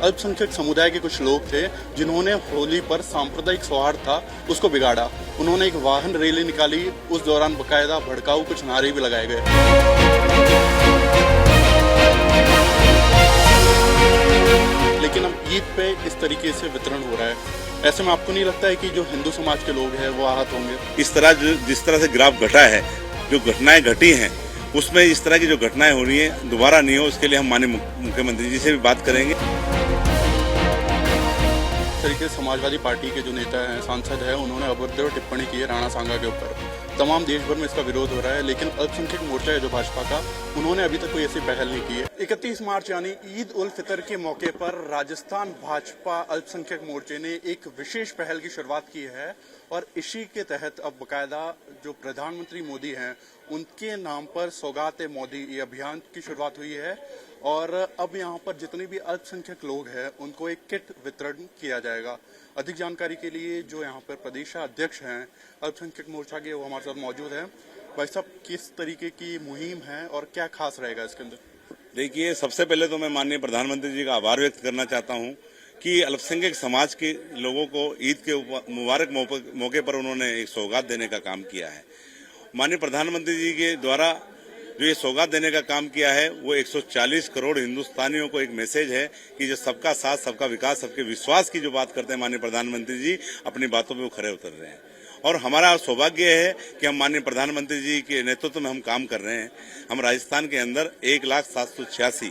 अल्पसंख्यक समुदाय के कुछ लोग थे जिन्होंने होली पर सांप्रदायिक सौहार्द था उसको बिगाड़ा। उन्होंने एक वाहन रैली निकाली, उस दौरान बकायदा भड़काऊ कुछ नारे भी लगाए गए। लेकिन अब ईद पे इस तरीके से वितरण हो रहा है, ऐसे में आपको नहीं लगता है कि जो हिंदू समाज के लोग हैं वो आहत होंगे? इस तरह जिस तरह से ग्राफ घटा है, जो घटनाएं घटी हैं उसमें इस तरह की जो घटनाएं हो रही हैं दोबारा नहीं हो, उसके लिए हम माननीय मुख्यमंत्री जी से भी बात करेंगे। इस तरीके से समाजवादी पार्टी के जो नेता हैं, सांसद हैं, उन्होंने अभद्र टिप्पणी की है राणा सांगा के ऊपर। तमाम देश भर में इसका विरोध हो रहा है, लेकिन अल्पसंख्यक मोर्चा है जो भाजपा का, उन्होंने अभी तक कोई ऐसी पहल नहीं की है। 31 मार्च यानी ईद उल फितर के मौके पर राजस्थान भाजपा अल्पसंख्यक मोर्चे ने एक विशेष पहल की शुरुआत की है और इसी के तहत अब बकायदा जो प्रधानमंत्री मोदी हैं उनके नाम पर सौगात-ए मोदी ये अभियान की शुरुआत हुई है और अब यहाँ पर जितने भी अल्पसंख्यक लोग हैं उनको एक किट वितरण किया जाएगा। अधिक जानकारी के लिए जो यहाँ पर प्रदेश अध्यक्ष हैं अल्पसंख्यक मोर्चा के, वो हमारे साथ मौजूद हैं। भाई साहब, किस तरीके की मुहिम है और क्या खास रहेगा इसके अंदर? देखिए, सबसे पहले तो मैं माननीय प्रधानमंत्री जी का आभार व्यक्त करना चाहता हूं कि अल्पसंख्यक समाज के लोगों को ईद के मुबारक मौके पर उन्होंने एक सौगात देने का काम किया है। माननीय प्रधानमंत्री जी के द्वारा जो ये सौगात देने का काम किया है वो 140 करोड़ हिंदुस्तानियों को एक मैसेज है कि जो सबका साथ, सबका विकास, सबके विश्वास की जो बात करते हैं माननीय प्रधानमंत्री जी, अपनी बातों पे वो खरे उतर रहे हैं। और हमारा सौभाग्य है कि हम माननीय प्रधानमंत्री जी के नेतृत्व में हम काम कर रहे हैं। हम राजस्थान के अंदर 1,786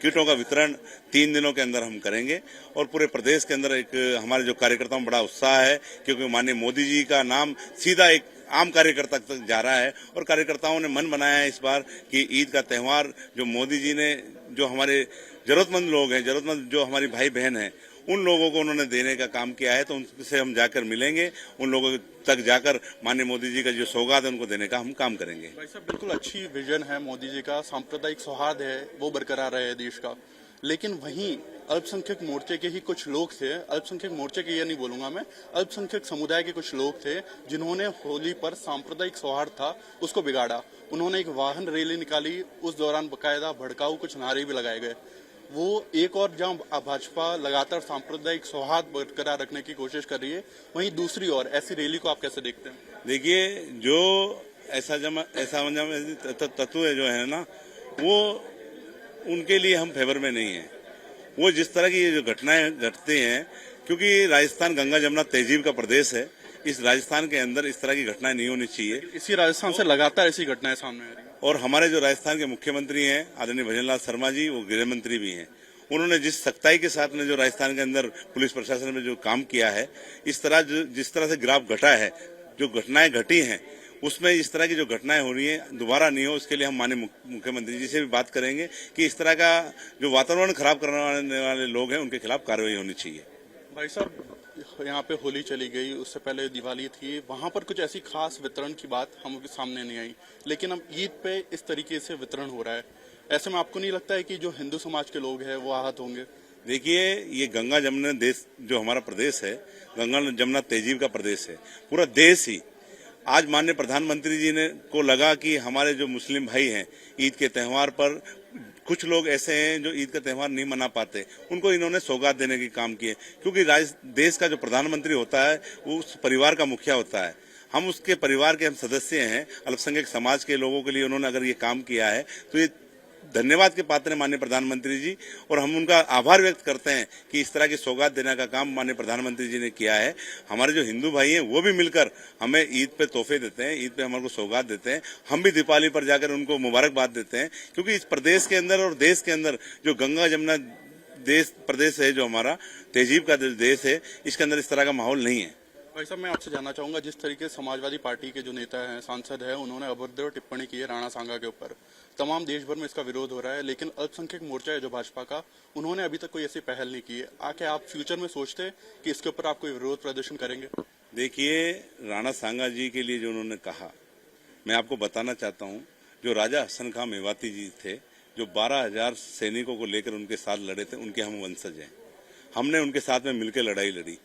किटों का वितरण 3 दिनों के अंदर हम करेंगे और पूरे प्रदेश के अंदर एक हमारे जो कार्यकर्ताओं में बड़ा उत्साह है, क्योंकि माननीय मोदी जी का नाम सीधा एक आम कार्यकर्ता तक जा रहा है और कार्यकर्ताओं ने मन बनाया है इस बार कि ईद का त्यौहार जो मोदी जी ने, जो हमारे जरूरतमंद लोग हैं, जरूरतमंद जो हमारी भाई बहन हैं, उन लोगों को उन्होंने देने का काम किया है, तो उनसे हम जाकर मिलेंगे, उन लोगों तक जाकर माननीय मोदी जी का जो सौगात है उनको देने का हम काम करेंगे। भाई साहब, बिल्कुल अच्छी विजन है मोदी जी का, सांप्रदायिक सौहार्द है वो बरकरार रहे देश का, लेकिन वहीं अल्पसंख्यक मोर्चे के ही कुछ लोग थे, अल्पसंख्यक मोर्चे के ये नहीं बोलूंगा मैं, अल्पसंख्यक समुदाय के कुछ लोग थे जिन्होंने होली पर सांप्रदायिक सौहार्द था उसको बिगाड़ा। उन्होंने एक वाहन रैली निकाली, उस दौरान बकायदा भड़काऊ कुछ नारे भी लगाए गए। वो एक और जहां भाजपा लगातार सांप्रदायिक सौहार्द बरकरार रखने की कोशिश कर रही है, वहीं दूसरी ओर ऐसी रैली को आप कैसे देखते हैं? देखिए, जो ऐसा तत्व है जो है ना, वो उनके लिए हम फेवर में नहीं है। वो जिस तरह की जो घटनाएं घटती हैं, क्योंकि राजस्थान गंगा जमुना तहजीब का प्रदेश है, इस राजस्थान के अंदर इस तरह की घटनाएं नहीं होनी चाहिए। इसी राजस्थान से लगातार ऐसी घटनाएं सामने आ रही है और हमारे जो राजस्थान के मुख्यमंत्री हैं आदरणीय भजनलाल शर्मा जी, वो गृह मंत्री भी हैं, उन्होंने जिस सख्ताई के साथ में जो राजस्थान के अंदर पुलिस प्रशासन में जो काम किया है, इस तरह जिस तरह से ग्राफ घटा है, जो घटनाएं घटी हैं उसमें इस तरह की जो घटनाएं हो रही हैं दोबारा नहीं हो, उसके लिए हम माननीय मुख्यमंत्री जी से भी बात करेंगे कि इस तरह का जो वातावरण खराब करने वाले लोग हैं उनके खिलाफ कार्रवाई होनी चाहिए। भाई साहब, यहाँ पे होली चली गई, उससे पहले दिवाली थी, वहां पर कुछ ऐसी खास वितरण की बात हम सामने नहीं आई, लेकिन अब ईद पे इस तरीके से वितरण हो रहा है, ऐसे में आपको नहीं लगता है कि जो हिंदू समाज के लोग हैं वो आहत होंगे? देखिए, ये गंगा जमुना देश जो हमारा प्रदेश है, गंगा जमुना तहजीब का प्रदेश है, पूरा देश ही आज माननीय प्रधानमंत्री जी ने को लगा कि हमारे जो मुस्लिम भाई हैं ईद के त्यौहार पर कुछ लोग ऐसे हैं जो ईद का त्यौहार नहीं मना पाते, उनको इन्होंने सौगात देने की काम किए, क्योंकि देश का जो प्रधानमंत्री होता है वो उस परिवार का मुखिया होता है। हम उसके परिवार के हम सदस्य हैं। अल्पसंख्यक समाज के लोगों के लिए उन्होंने अगर ये काम किया है तो ये धन्यवाद के पात्र हैं माननीय प्रधानमंत्री जी, और हम उनका आभार व्यक्त करते हैं कि इस तरह की सौगात देने का काम माननीय प्रधानमंत्री जी ने किया है। हमारे जो हिंदू भाई हैं वो भी मिलकर हमें ईद पे तोहफे देते हैं, ईद पे हमारे को सौगात देते हैं, हम भी दीपावली पर जाकर उनको मुबारकबाद देते हैं, क्योंकि इस प्रदेश के अंदर और देश के अंदर जो गंगा जमुना प्रदेश है, जो हमारा तहजीब का देश है, इसके अंदर इस तरह का माहौल नहीं है। भाई साहब, मैं आपसे जानना चाहूंगा, जिस तरीके से समाजवादी पार्टी के जो नेता हैं, सांसद हैं, उन्होंने अभद्र टिप्पणी की है राणा सांगा के ऊपर, तमाम देश भर में इसका विरोध हो रहा है, लेकिन अल्पसंख्यक मोर्चा है जो भाजपा का, उन्होंने अभी तक कोई ऐसी पहल नहीं की है। आके आप फ्यूचर में सोचते कि इसके ऊपर आप कोई विरोध प्रदर्शन करेंगे? देखिए, राणा सांगा जी के लिए जो उन्होंने कहा, मैं आपको बताना चाहता हूं, जो राजा हसन खां मेवाती जी थे, जो 12,000 सैनिकों को लेकर उनके साथ लड़े थे, उनके हम वंशज हैं। हमने उनके साथ में मिलकर लड़ाई लड़ी।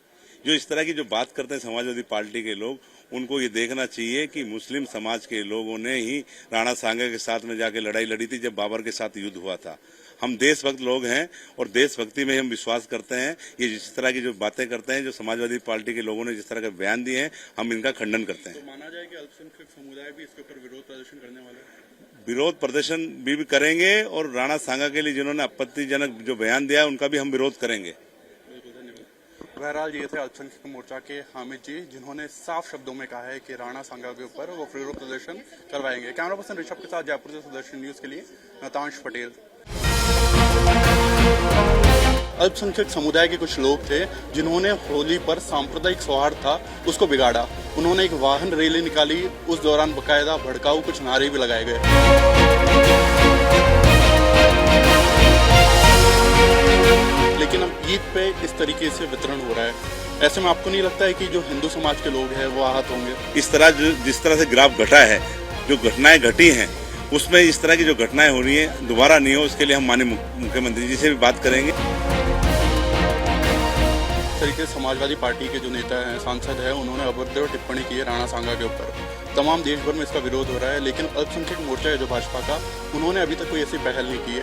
जो इस तरह की जो बात करते हैं समाजवादी पार्टी के लोग, उनको ये देखना चाहिए कि मुस्लिम समाज के लोगों ने ही राणा सांगा के साथ में जाके लड़ाई लड़ी थी जब बाबर के साथ युद्ध हुआ था। हम देशभक्त लोग हैं और देशभक्ति में हम विश्वास करते हैं। ये जिस तरह की जो बातें करते हैं, जो समाजवादी पार्टी के लोगों ने जिस तरह के बयान दिए हैं, हम इनका खंडन करते हैं। तो माना जाए कि अल्पसंख्यक समुदाय भी इसके ऊपर विरोध प्रदर्शन करने वाले हैं। विरोध प्रदर्शन भी करेंगे और राणा सांगा के लिए जिन्होंने आपत्तिजनक जो बयान दिया उनका भी हम विरोध करेंगे। बहरहाल ये थे अल्पसंख्यक मोर्चा के हामिद जी, जिन्होंने साफ शब्दों में कहा है कि राणा सांगा के ऊपर वो विरोध प्रदर्शन करवाएंगे। कैमरा पर्सन ऋषभ के साथ जयपुर से सुदर्शन न्यूज के लिए नतांश पटेल। अल्पसंख्यक समुदाय के कुछ लोग थे जिन्होंने होली पर सांप्रदायिक सौहार्द था उसको बिगाड़ा। उन्होंने एक वाहन रैली निकाली, उस दौरान बकायदा भड़काऊ कुछ नारे भी लगाए गए। लेकिन अब ईद पे इस तरीके से वितरण हो रहा है, ऐसे में आपको नहीं लगता है कि जो हिंदू समाज के लोग हैं वो आहत होंगे? इस तरह जिस तरह से ग्राफ घटा है, जो घटनाएं घटी हैं, उसमें इस तरह की जो घटनाएं हो रही हैं दोबारा नहीं हो, उसके लिए हम माननीय मुख्यमंत्री जी से भी बात करेंगे। तरीके से समाजवादी पार्टी के जो नेता हैं, सांसद हैं, उन्होंने अभद्र टिप्पणी की है राणा सांगा के ऊपर। तमाम देश भर में इसका विरोध हो रहा है, लेकिन अल्पसंख्यक मोर्चा है जो भाजपा का, उन्होंने अभी तक कोई ऐसी पहल नहीं की है।